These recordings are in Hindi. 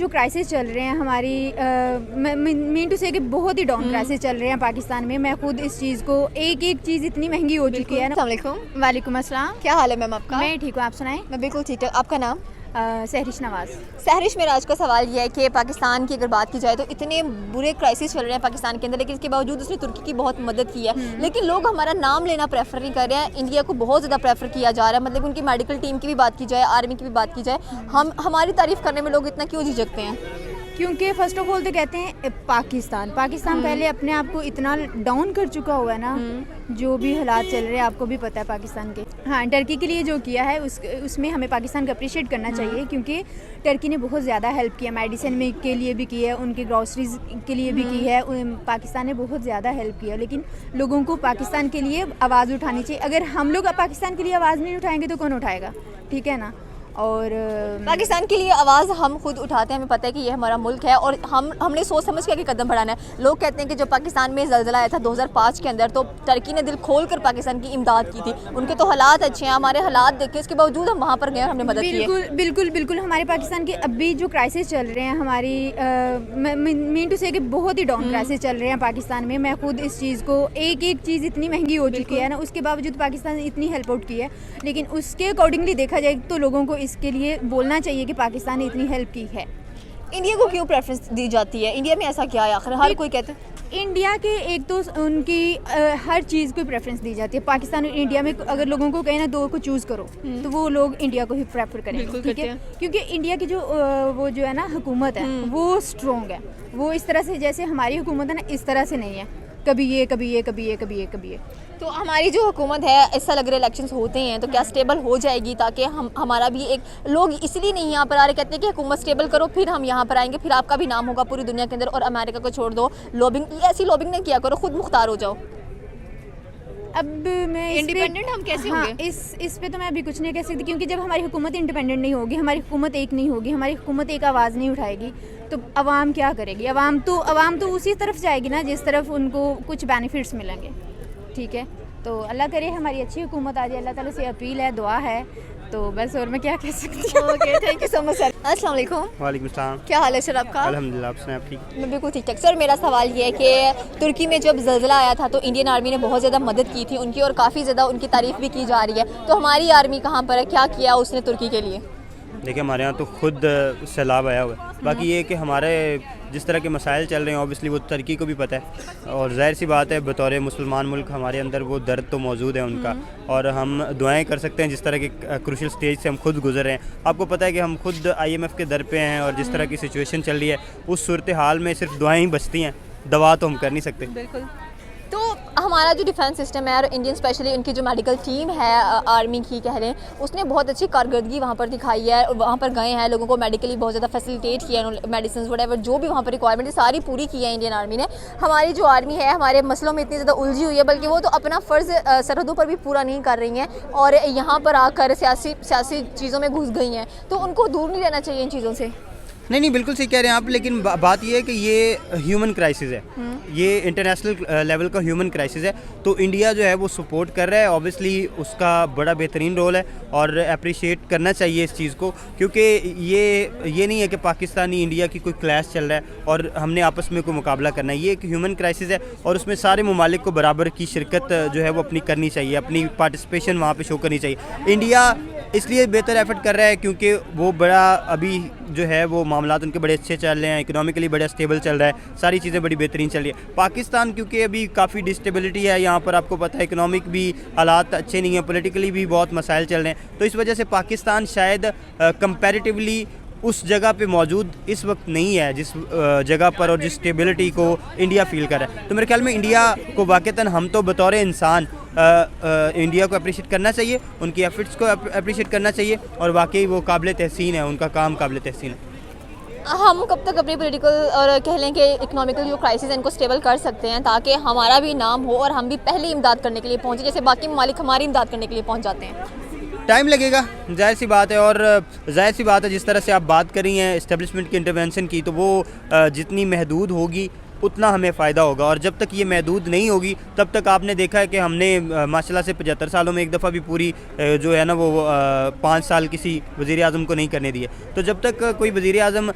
जो क्राइसिस चल रहे हैं हमारी मीन टू से कि बहुत ही डाउन क्राइसिस चल रहे हैं पाकिस्तान में। मैं खुद इस चीज़ को एक एक चीज़ इतनी महंगी हो चुकी है ना। वालेकुम अस्सलाम। क्या हाल है मैम आपका? मैं ठीक हूँ, आप सुनाएं? मैं बिल्कुल ठीक है। आपका नाम? सहरिश नवाज़। सहरिश, मेरा आज का सवाल ये है कि पाकिस्तान की अगर बात की जाए तो इतने बुरे क्राइसिस चल रहे हैं पाकिस्तान के अंदर, लेकिन इसके बावजूद उसने तुर्की की बहुत मदद की है। लेकिन लोग हमारा नाम लेना प्रेफर नहीं कर रहे हैं। इंडिया को बहुत ज़्यादा प्रेफर किया जा रहा है। मतलब उनकी मेडिकल टीम की भी बात की जाए, आर्मी की भी बात की जाए, हमारी तारीफ़ करने में लोग इतना क्यों झिझकते हैं? क्योंकि फ़र्स्ट ऑफ ऑल तो कहते हैं पाकिस्तान पहले अपने आप को इतना डाउन कर चुका हुआ है ना। जो भी हालात चल रहे हैं आपको भी पता है पाकिस्तान के। हाँ, टर्की के लिए जो किया है उसमें हमें पाकिस्तान को अप्रिशिएट करना चाहिए, क्योंकि टर्की ने बहुत ज़्यादा हेल्प किया, मेडिसिन में के लिए भी की है, उनकी ग्रॉसरीज के लिए भी की है। पाकिस्तान ने बहुत ज़्यादा हेल्प किया, लेकिन लोगों को पाकिस्तान के लिए आवाज़ उठानी चाहिए। अगर हम लोग पाकिस्तान के लिए आवाज़ नहीं उठाएंगे तो कौन उठाएगा? ठीक है ना। और पाकिस्तान के लिए आवाज़ हम खुद उठाते हैं। हमें पता है कि ये हमारा मुल्क है और हमने सोच समझ के आगे कदम बढ़ाना है। लोग कहते हैं कि जब पाकिस्तान में ज़लज़ला आया था 2005 के अंदर, तो टर्की ने दिल खोल कर पाकिस्तान की इमदाद की थी। उनके तो हालात अच्छे हैं, हमारे हालात देखे, इसके बावजूद हम वहाँ पर गए और हमने मदद की है। बिल्कुल हमारे पाकिस्तान के अभी जो क्राइसिस चल रहे हैं हमारी मीन टू से कि बहुत ही डाउन क्राइसिस चल रहे हैं पाकिस्तान में। मैं खुद इस चीज़ को एक एक चीज़ इतनी महंगी हो चुकी है ना, उसके बावजूद पाकिस्तान ने इतनी हेल्प आउट की है। लेकिन उसके अकॉर्डिंगली देखा जाए तो लोगों को इसके लिए बोलना चाहिए कि पाकिस्तान ने इतनी हेल्प की है। इंडिया को क्यों प्रेफरेंस दी जाती है? इंडिया में ऐसा क्या है आखिर? हर कोई कहते हैं इंडिया के एक तो उनकी हर चीज़ को प्रेफरेंस दी जाती है। पाकिस्तान और इंडिया में अगर लोगों को कहें ना दो को चूज़ करो तो वो लोग इंडिया को ही प्रेफर करेंगे, ठीक है। क्योंकि इंडिया की जो वो जो है ना हुकूमत है वो स्ट्रॉन्ग है। वो इस तरह से जैसे हमारी हुकूमत है ना, इस तरह से नहीं है, कभी ये कभी ये कभी ये कभी ये कभी ये। तो हमारी जो हुकूमत है, ऐसा लग रहा है इलेक्शंस होते हैं तो क्या स्टेबल हो जाएगी? ताकि हमारा भी एक, लोग इसलिए नहीं यहाँ पर आ रहे, कहते हैं कि हुकूमत स्टेबल करो फिर हम यहाँ पर आएंगे, फिर आपका भी नाम होगा पूरी दुनिया के अंदर और अमेरिका को छोड़ दो। लॉबिंग, ऐसी लॉबिंग नहीं किया करो, खुद मुख्तार हो जाओ। अब मैं इंडिपेंडेंट हम कैसे होंगे? इस पे तो मैं अभी कुछ नहीं कह सकती, क्योंकि जब हमारी हुकूमत इंडिपेंडेंट नहीं होगी, हमारी हुकूमत एक नहीं होगी, हमारी हुकूमत एक आवाज़ नहीं उठाएगी, तो अवाम क्या करेगी? अवाम तो उसी तरफ जाएगी ना जिस तरफ उनको कुछ बेनिफिट्स मिलेंगे, ठीक है। तो अल्लाह करे हमारी अच्छी हुकूमत आ जाए। अल्लाह ताला से अपील है, दुआ है, तो बस और मैं क्या कह सकती हूँ। Okay, thank you so much sir. अस्सलाम वालेकुम। वालेकुम सलाम। क्या हाल है सर आपका? अल्हम्दुलिल्लाह, आप सुनाएं, आप ठीक? मैं बिल्कुल ठीक ठाक। सर, मेरा सवाल ये है कि तुर्की में जब ज़लज़ला आया था तो इंडियन आर्मी ने बहुत ज़्यादा मदद की थी उनकी, और काफ़ी ज़्यादा उनकी तारीफ़ भी की जा रही है। तो हमारी आर्मी कहाँ पर है? क्या किया उसने तुर्की के लिए? देखिए, हमारे यहाँ तो खुद सैलाब आया हुआ है। बाकी ये कि हमारे जिस तरह के मसाइल चल रहे हैं ऑब्वियसली वो तुर्की को भी पता है, और जाहिर सी बात है बतौर मुसलमान मुल्क हमारे अंदर वो दर्द तो मौजूद है उनका, और हम दुआएं कर सकते हैं जिस तरह के क्रूशल स्टेज से हम खुद गुजर रहे हैं। आपको पता है कि हम खुद IMF के दर पे हैं, और जिस तरह की सिचुएशन चल रही है उस सूरत हाल में सिर्फ दुआएं ही बचती हैं, दवा तो हम कर नहीं सकते। बिल्कुल। तो हमारा जो डिफेंस सिस्टम है और इंडियन स्पेशली उनकी जो मेडिकल टीम है आर्मी की कह लें, उसने बहुत अच्छी कारकर्दगी वहाँ पर दिखाई है। वहाँ पर गए हैं, लोगों को मेडिकली बहुत ज़्यादा फैसिलिटेट किया है, मेडिसिन वटेवर जो भी वहाँ पर रिक्वायरमेंट है सारी पूरी की है इंडियन आर्मी ने। हमारी जो आर्मी है हमारे मसलों में इतनी ज़्यादा उलझी हुई है, बल्कि वो तो अपना फ़र्ज़ सरहदों पर भी पूरा नहीं कर रही हैं और यहाँ पर आकर सियासी चीज़ों में घुस गई हैं। तो उनको दूर नहीं रहना चाहिए इन चीज़ों से? नहीं, बिल्कुल सही कह रहे हैं आप, लेकिन बात ये है कि ये ह्यूमन क्राइसिस है, ये इंटरनेशनल लेवल का ह्यूमन क्राइसिस है। तो इंडिया जो है वो सपोर्ट कर रहा है, ऑब्वियसली उसका बड़ा बेहतरीन रोल है और अप्रिशिएट करना चाहिए इस चीज़ को, क्योंकि ये नहीं है कि पाकिस्तानी इंडिया की कोई क्लैश चल रहा है और हमने आपस में कोई मुकाबला करना है। ये एक ह्यूमन क्राइसिस है और उसमें सारे ममालिक को बराबर की शिरकत जो है वो अपनी करनी चाहिए, अपनी पार्टिसिपेशन वहाँ पर शो करनी चाहिए। इंडिया इसलिए बेहतर एफर्ट कर रहा है क्योंकि वो बड़ा अभी जो है वो मामलात उनके बड़े अच्छे चल रहे हैं, इकोनॉमिकली बड़ा स्टेबल चल रहा है, सारी चीज़ें बड़ी बेहतरीन चल रही है। पाकिस्तान क्योंकि अभी काफ़ी डिस्टेबिलिटी है यहाँ पर, आपको पता है इकोनॉमिक भी हालात अच्छे नहीं हैं, पॉलिटिकली भी बहुत मसाइल चल रहे हैं, तो इस वजह से पाकिस्तान शायद कंपैरेटिवली उस जगह पे मौजूद इस वक्त नहीं है जिस जगह पर और जिस स्टेबिलिटी को इंडिया फील कर रहा है। तो मेरे ख्याल में इंडिया को वाक़तन हम तो बतौर इंसान इंडिया को अप्रिशिएट करना चाहिए, उनकी एफर्ट्स को अप्रिशिएट करना चाहिए, और वाकई वो काबिल तहसीन है, उनका काम काबिल तहसीन है। हम कब तक अपनी पॉलिटिकल और कह लें कि इकोनॉमिकल जो क्राइसिस है इनको स्टेबल कर सकते हैं ताकि हमारा भी नाम हो और हम भी पहले इमदाद करने के लिए पहुँचे जैसे बाकी ममालिक हमारी इमदाद करने के लिए पहुँच जाते हैं? टाइम लगेगा, जाहिर सी बात है, और जाहिर सी बात है जिस तरह से आप बात कर रही हैं इस्टेब्लिशमेंट की इंटरवेंशन की, तो वो जितनी महदूद होगी उतना हमें फ़ायदा होगा। और जब तक ये महदूद नहीं होगी तब तक आपने देखा है कि हमने माशाल्लाह से 75 सालों में एक दफ़ा भी पूरी जो है ना वो 5 साल किसी वज़ीर आज़म को नहीं करने दिए। तो जब तक कोई वज़ीर आज़म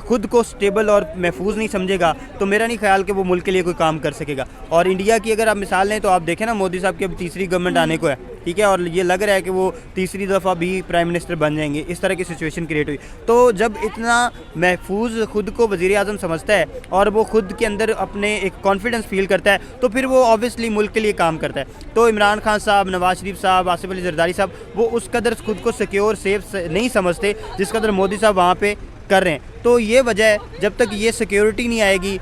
ख़ुद को स्टेबल और महफूज नहीं समझेगा तो मेरा नहीं ख्याल कि वो मुल्क के लिए कोई काम कर सकेगा। और इंडिया की अगर आप मिसाल लें तो आप देखें ना, मोदी साहब की अब तीसरी गवर्नमेंट आने को है, ठीक है, और ये लग रहा है कि वो तीसरी दफ़ा भी प्राइम मिनिस्टर बन जाएंगे। इस तरह की सिचुएशन क्रिएट हुई। तो जब इतना महफूज ख़ुद को वज़ीर आज़म समझता है और वो ख़ुद के अंदर अपने एक कॉन्फिडेंस फील करता है तो फिर वो ऑब्वियसली मुल्क के लिए काम करता है। तो इमरान खान साहब, नवाज शरीफ साहब, आसिफ अली जरदारी साहब, वो उस कदर ख़ुद को सिक्योर सेफ नहीं समझते जिस कदर मोदी साहब वहाँ पे कर रहे हैं। तो ये वजह है, जब तक ये सिक्योरिटी नहीं आएगी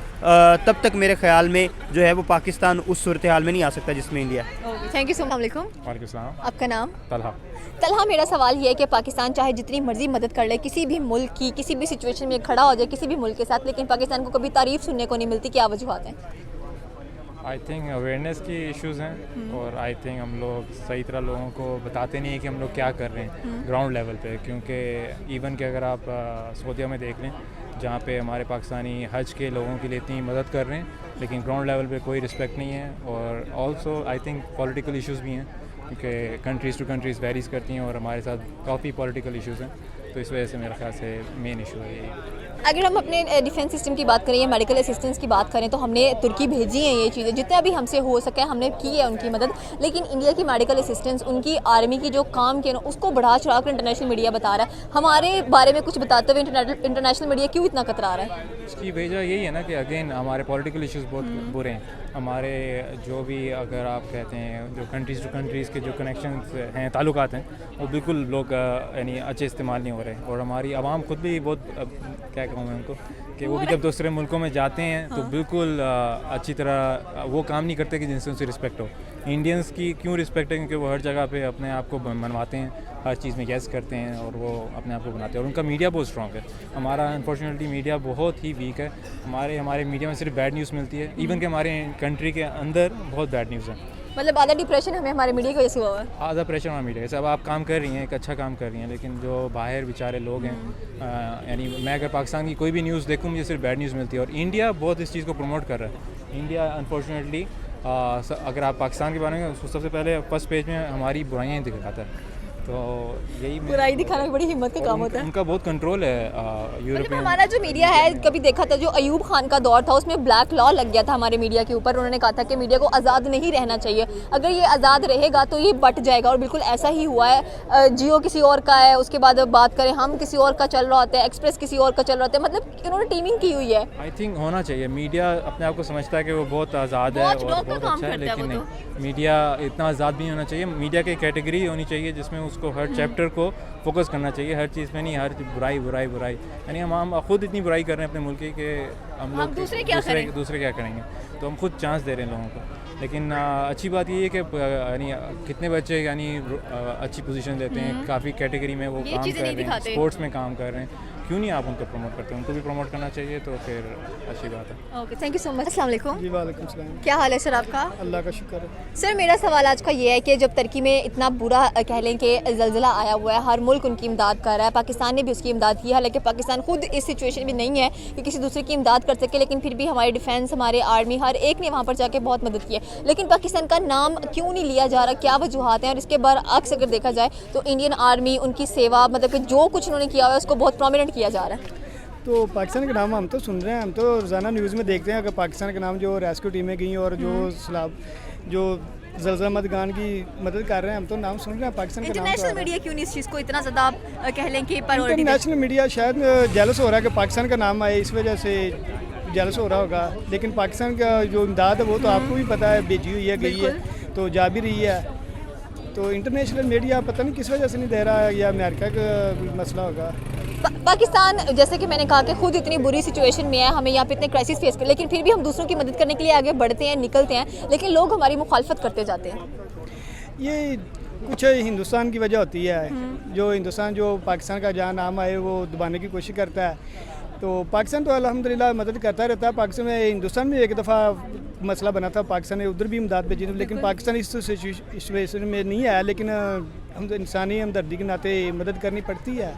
तब तक मेरे ख्याल में जो है वो पाकिस्तान उस सूरत हाल में नहीं आ सकता जिसमें इंडिया है। Thank you so much. वालेकुम सलाम। आपका नाम? तलहा। तलहा, मेरा सवाल ये है कि पाकिस्तान चाहे जितनी मर्जी मदद कर ले किसी भी मुल्क की, किसी भी सिचुएशन में खड़ा हो जाए किसी भी मुल्क के साथ, लेकिन पाकिस्तान को कभी तारीफ सुनने को नहीं मिलती। क्या वजूहत हैं? आई थिंक अवेयरनेस की इश्यूज़ हैं और आई थिंक हम लोग सही तरह लोगों को बताते नहीं हैं कि हम लोग क्या कर रहे हैं ग्राउंड लेवल पे। क्योंकि इवन कि अगर आप सऊदीया में देख लें जहाँ पे हमारे पाकिस्तानी हज के लोगों के लिए इतनी मदद कर रहे हैं लेकिन ग्राउंड लेवल पे कोई रिस्पेक्ट नहीं है। और also I think political issues भी हैं क्योंकि कंट्रीज़ टू कंट्रीज़ वेरीज़ करती हैं और हमारे साथ काफ़ी पॉलिटिकल इश्यूज़ हैं। तो इस वजह से मेरे ख्याल से मेन इशू है ये। अगर हम अपने डिफेंस सिस्टम की बात करें या मेडिकल असिस्टेंस की बात करें तो हमने तुर्की भेजी हैं ये चीज़ें, जितना भी हमसे हो सके हमने की है उनकी मदद। लेकिन इंडिया की मेडिकल असिस्टेंस, उनकी आर्मी की जो काम किया ना, उसको बढ़ा चढ़ा कर इंटरनेशनल मीडिया बता रहा है। हमारे बारे में कुछ बताते हुए इंटरनेशनल मीडिया क्यों इतना कतरा रहा है? इसकी वजह यही है ना कि अगेन हमारे पॉलिटिकल इश्यूज़ बहुत बुरे हैं। हमारे जो भी अगर आप कहते हैं जो कंट्रीज़ टू कंट्रीज़ के जो कनेक्शंस हैं, ताल्लुकात हैं, वो बिल्कुल लोग यानी अच्छे इस्तेमाल नहीं हो रहे। और हमारी आवाम खुद भी बहुत क्या कहूँ मैं उनको कि वो भी जब दूसरे मुल्कों में जाते हैं तो बिल्कुल अच्छी तरह वो काम नहीं करते कि जिनसे उनसे रिस्पेक्ट हो। इंडियंस की क्यों रिस्पेक्ट है? क्योंकि वो हर जगह पे अपने आप को मनवाते हैं, हर चीज़ में गैस करते हैं और वो अपने आप को बनाते हैं। और उनका मीडिया बहुत स्ट्रॉन्ग है। हमारा अनफॉर्चुनेटली मीडिया बहुत ही वीक है। हमारे मीडिया में सिर्फ बैड न्यूज़ मिलती है। इवन कि हमारे कंट्री के अंदर बहुत बैड न्यूज़ है। मतलब आधा डिप्रेशन हमें हमारे मीडिया की वजह से हुआ है। आधा प्रेशर हमारा मीडिया है। अब आप काम कर रही हैं, एक अच्छा काम कर रही हैं, लेकिन जो बाहर बेचारे लोग हैं, यानी मैं अगर पाकिस्तान की कोई भी न्यूज़ देखूँ मुझे सिर्फ बैड न्यूज़ मिलती है। और इंडिया बहुत इस चीज़ को प्रमोट कर रहा है। इंडिया अनफॉर्चुनेटली अगर आप पाकिस्तान के बारे में सबसे पहले फर्स्ट पेज में हमारी बुराइयाँ दिखाता है। तो यही बुराई दिखाना बड़ी हिम्मत का काम होता है। उनका बहुत कंट्रोल है मतलब यूरोपियन। हमारा जो मीडिया है, कभी देखा था जो अयूब खान का दौर था उसमें ब्लैक लॉ लग गया था हमारे मीडिया के ऊपर। उन्होंने कहा था कि मीडिया को आज़ाद नहीं रहना चाहिए, अगर ये आज़ाद रहेगा तो ये बट जाएगा। और बिल्कुल ऐसा ही हुआ है। जियो किसी और का है, उसके बाद बात करें हम किसी और का चल रहा होता है, एक्सप्रेस किसी और का चल रहा होता है। मतलब इन्होंने टीमिंग की हुई है। आई थिंक होना चाहिए। मीडिया अपने आप को समझता है कि वो बहुत आज़ाद है और बहुत अच्छा है, लेकिन नहीं, मीडिया इतना आज़ाद भी होना चाहिए। मीडिया की कैटेगरी होनी चाहिए जिसमें उसको हर चैप्टर को फोकस करना चाहिए, हर चीज़ में नहीं हर बुराई बुराई बुराई। यानी हम खुद इतनी बुराई कर रहे हैं अपने मुल्क की कि हम लोग दूसरे क्या करेंगे। तो हम खुद चांस दे रहे हैं लोगों को। लेकिन अच्छी बात ये है कि यानी कितने बच्चे यानी अच्छी पोजीशन लेते हैं, काफ़ी कैटेगरी में वो काम कर रहे हैं, स्पोर्ट्स में काम कर रहे हैं। क्यों नहीं आप उनको प्रमोट करते? उनको भी प्रमोट करना चाहिए, तो फिर अच्छी बात है। Okay, thank you so much. अस्सलाम वालेकुम। जी वालेकुम सलाम। क्या हाल है सर आपका? अल्लाह का शुक्र है। सर मेरा सवाल आज का ये है कि जब तुर्की में इतना बुरा कह लें कि ज़लज़ला आया हुआ है, हर मुल्क उनकी इमदाद कर रहा है, पाकिस्तान ने भी उसकी इमदाद की है। हालांकि पाकिस्तान खुद इस सिचुएशन में नहीं है कि किसी दूसरे की इमदाद कर सके, लेकिन फिर भी हमारे डिफेंस, हमारे आर्मी, हर एक ने वहाँ पर जाके बहुत मदद की है। लेकिन पाकिस्तान का नाम क्यों नहीं लिया जा रहा? क्या वजूहत हैं? और इसके बरअक्स अगर देखा जाए तो इंडियन आर्मी, उनकी सेवा, मतलब कि जो कुछ उन्होंने किया हुआ है उसको बहुत प्रोमिनेंट किया जा रहा है। तो पाकिस्तान का नाम हम तो सुन रहे हैं, हम तो रोज़ाना न्यूज़ में देखते हैं अगर पाकिस्तान के नाम जो रेस्क्यू टीमें गई और जो ज़लज़ला मदगान की मदद कर रहे हैं, हम तो नाम सुन रहे हैं पाकिस्तान का नाम। इंटरनेशनल मीडिया क्यों नहीं इस चीज़ को इतना ज़्यादा कह लें कि प्रायोरिटी? इंटरनेशनल मीडिया शायद जेलस हो रहा है कि पाकिस्तान का नाम आए, इस वजह से जेलस हो रहा होगा। लेकिन पाकिस्तान का जो इमदाद है वो तो आपको भी पता है, भेजी हुई है, गई है, तो जा भी रही है। तो इंटरनेशनल मीडिया पता नहीं किस वजह से नहीं दे रहा है, या अमेरिका का मसला होगा। पाकिस्तान जैसे कि मैंने कहा कि खुद इतनी बुरी सिचुएशन में है, हमें यहाँ पे इतने क्राइसिस फेस कर, लेकिन फिर भी हम दूसरों की मदद करने के लिए आगे बढ़ते हैं, निकलते हैं, लेकिन लोग हमारी मुखालफत करते जाते हैं। ये कुछ हिंदुस्तान की वजह होती है। जो हिंदुस्तान जो पाकिस्तान का जहाँ नाम आए वो दबाने की कोशिश करता है। तो पाकिस्तान तो अल्हम्दुलिल्लाह मदद करता रहता है। पाकिस्तान में, हिंदुस्तान में एक दफ़ा मसला बना था, पाकिस्तान ने उधर भी इमदाद भेजी, लेकिन पाकिस्तान इस सिचुएशन में नहीं आया। लेकिन हम इंसानी हमदर्दी के नाते मदद करनी पड़ती है,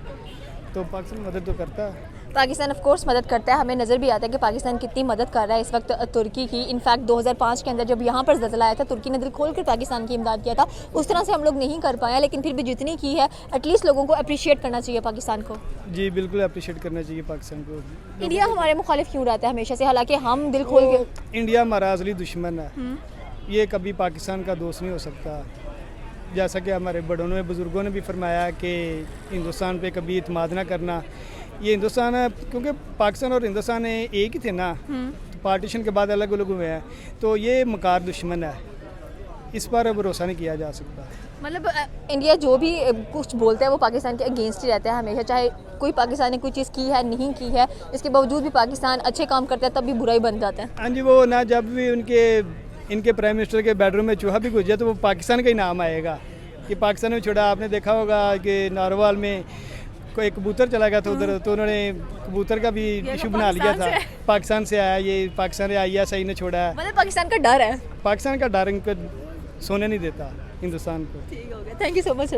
तो पाकिस्तान मदद तो करता है। पाकिस्तान ऑफ कोर्स मदद करता है, हमें नज़र भी आता है कि पाकिस्तान कितनी मदद कर रहा है इस वक्त तुर्की की। इनफैक्ट 2005 के अंदर जब यहाँ पर ज़लज़ला आया था, तुर्की ने दिल खोल कर पाकिस्तान की इमदाद किया था। उस तरह से हम लोग नहीं कर पाए, लेकिन फिर भी जितनी की है एटलीस्ट लोगों को अप्रिशिएट करना चाहिए पाकिस्तान को। जी बिल्कुल अप्रिशिएट करना चाहिए पाकिस्तान को। इंडिया हमारे मुखालिफ क्यों रहता है हमेशा से, हालांकि हम दिल खोल के इंडिया हमारा असली दुश्मन है, ये कभी पाकिस्तान का दोस्त नहीं हो सकता। जैसा कि हमारे बड़ों ने बुज़ुर्गों ने भी फरमाया कि हिंदुस्तान पे कभी इत्माद ना करना। ये हिंदुस्तान है, क्योंकि पाकिस्तान और हिंदुस्तान एक ही थे ना, तो पार्टीशन के बाद अलग अलग हुए हैं, तो ये मकार दुश्मन है, इस पर भरोसा नहीं किया जा सकता। मतलब इंडिया जो भी कुछ बोलता है वो पाकिस्तान के अगेंस्ट ही रहता है हमेशा, चाहे कोई पाकिस्तान ने कोई चीज़ की है नहीं की है, इसके बावजूद भी पाकिस्तान अच्छे काम करता है तब भी बुरा ही बन जाता है। हाँ जी, वो ना जब भी इनके प्राइम मिनिस्टर के बेडरूम में चूहा भी घुस जाए तो वो पाकिस्तान का ही नाम आएगा कि पाकिस्तान में छोड़ा। आपने देखा होगा कि नारोवाल में कोई कबूतर चला गया था उधर, तो उन्होंने कबूतर का भी इशू बना लिया था, पाकिस्तान से आया, ये पाकिस्तान ISI ने छोड़ा है। मतलब पाकिस्तान का डर है, पाकिस्तान का डर इनको सोने नहीं देता हिंदुस्तान को। ठीक हो गया, थैंक यू सो मच।